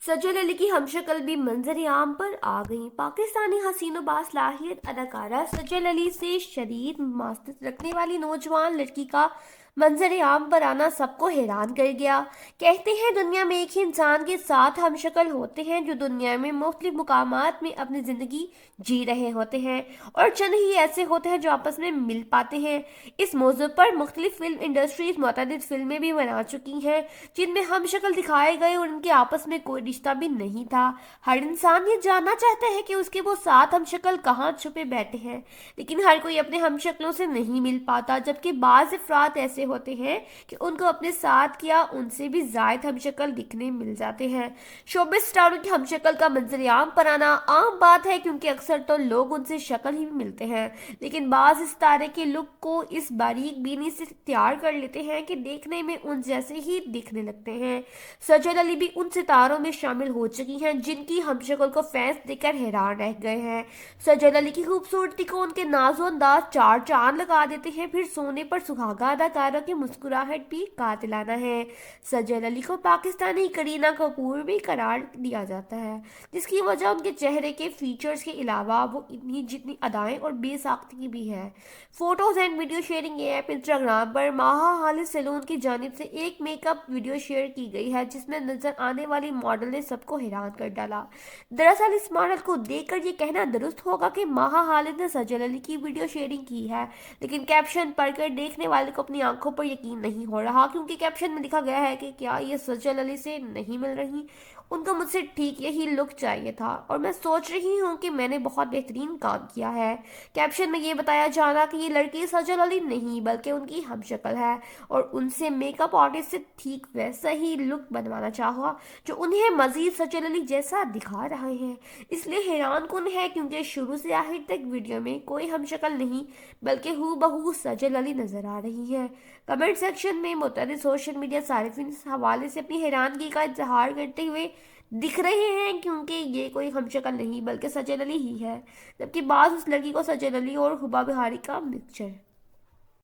सजल अली की हमशक्ल भी मंजर आम पर आ गई। पाकिस्तानी हसीनो बासलाहियत अदाकारा सजल अली से शदीद मुमासलत रखने वाली नौजवान लड़की का मंजर आम पर आना सबको हैरान कर गया। कहते हैं दुनिया में एक ही इंसान के साथ हमशक्ल होते हैं जो दुनिया में मुख्तलिफ मुकामात में अपनी ज़िंदगी जी रहे होते हैं, और चंद ही ऐसे होते हैं जो आपस में मिल पाते हैं। इस मौजू पर मुख्तलिफ फिल्म इंडस्ट्रीज मुतअद्दिद फिल्में भी बना चुकी हैं जिनमें हमशक्ल दिखाए गए और उनके आपस में कोई रिश्ता भी नहीं था। हर इंसान ये जानना चाहता है कि उसके वो सात हमशक्ल कहाँ छुपे बैठे हैं, लेकिन हर कोई अपने हमशक्लों से नहीं मिल पाता। जबकि बाज़ अफराद ऐसे होते हैं कि उनको अपने साथ या उनसे भी ज़ायद हमशक्ल दिखने मिल जाते हैं। शोबिज़ स्टारों की हमशक्ल का मंजर-ए-आम पर आना आम बात है, क्योंकि अक्सर तो लोग उनसे शक्ल ही मिलते हैं, लेकिन बाज़ सितारे के लुक को इस बारीक बीनी से तैयार कर लेते हैं कि देखने में उन जैसे ही दिखने लगते हैं। सजल अली भी उन सितारों में शामिल हो चुकी हैं जिनकी हमशक्ल को फैंस देखकर हैरान रह गए हैं। सजल अली की खूबसूरती को उनके नाजो अंदाज चार चांद लगा देते हैं। फिर सोने पर सुहागा अदाकारों की मुस्कुराहट भी कातिलाना है। सजल अली को पाकिस्तानी करीना कपूर भी करार दिया जाता है, जिसकी वजह उनके चेहरे के फीचर्स के अलावा वो इतनी जितनी अदाएं और बेसाख्तगी भी है। Photos and video sharing app Instagram पर माहा हालिद सैलून की जानिब से एक मेकअप वीडियो शेयर की गई है, जिसमें नजर आने वाली मॉडल ने सबको हैरान कर डाला। दरअसल इस मॉडल को देखकर ये कहना दुरुस्त होगा कि माहा हालिद ने सजल अली की वीडियो शेयरिंग की है, लेकिन कैप्शन पढ़कर देखने वाले को अपनी आंखों पर यकीन नहीं हो रहा, क्योंकि कैप्शन में लिखा गया है कि क्या ये सजल अली से नहीं मिल रही, उनको मुझसे ठीक यही लुक चाहिए था और मैं सोच रही हूँ कि मैंने बहुत बेहतरीन काम किया है। कैप्शन में ये बताया जाना कि ये लड़की सजल अली नहीं बल्कि उनकी हमशक्ल है और उनसे मेकअप आर्टिस्ट से ठीक वैसा ही लुक बनवाना चाहा जो उन्हें मजीद सजल अली जैसा दिखा रहे हैं। इसलिए हैरान कुन है क्योंकि शुरू से आखिर तक वीडियो में कोई हमशक्ल नहीं बल्कि हूबहू सजल अली नजर आ रही है। कमेंट सेक्शन में मुतअद्दिद सोशल मीडिया सारिफिन इस हवाले से अपनी हैरानगी का इजहार करते हुए दिख रहे हैं, क्योंकि ये कोई हमशक्ल नहीं बल्कि सजल अली ही है, जबकि बाज़ उस लड़की को सजल अली और हुबा बिहारी का मिक्सचर